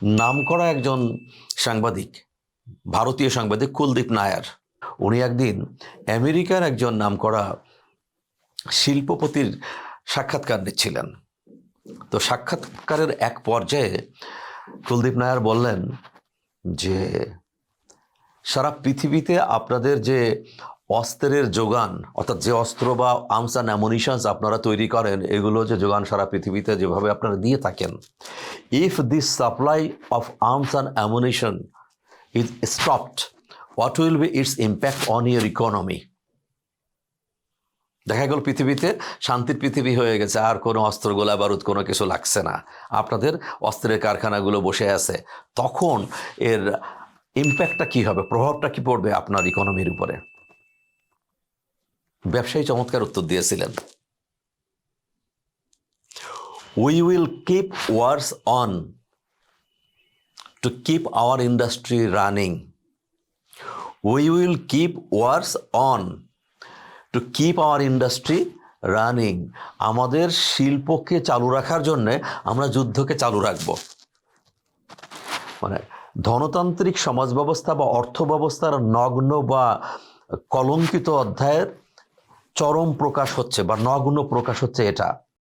নামকরা একজন সাংবাদিক, ভারতীয় সাংবাদিক কুলদীপ নায়ার, উনি একদিন আমেরিকার একজন নামকরা শিল্পপতির সাক্ষাৎকার নিচ্ছিলেন। তো সাক্ষাৎকারের এক পর্যায়ে কুলদীপ নায়ার বললেন যে সারা পৃথিবীতে আপনাদের যে অস্ত্রের যোগান, অর্থাৎ যে অস্ত্র বা আর্মস অ্যান্ড অ্যামুনিশনস আপনারা তৈরি করেন, এগুলো যে যোগান সারা পৃথিবীতে যেভাবে আপনারা দিয়ে থাকেন, if this supply of arms and ammunition is stopped, what will be it's impact on your economy. দেখা গেল পৃথিবীতে শান্তির পৃথিবী হয়ে গেছে, আর কোনো অস্ত্র গোলা বারুদ কোনো কিছু লাগছে না, আপনাদের অস্ত্রের কারখানাগুলো বসে আছে, তখন এর ইম্প্যাক্টটা কী হবে, প্রভাবটা কী পড়বে আপনার ইকোনমির উপরে? ব্যবসায়ী চমৎকার উত্তর দিয়েছিলেন, we will keep wars on to keep our industry running, we will keep wars on to keep our industry running. আমাদের শিল্পকে চালু রাখার জন্যে আমরা যুদ্ধকে চালু রাখব। মানে ধনতান্ত্রিক সমাজ ব্যবস্থা বা অর্থ ব্যবস্থার নগ্ন বা কলঙ্কিত অধ্যায়ের চরম প্রকাশ হচ্ছে বা নগ্ন প্রকাশ হচ্ছে এটা।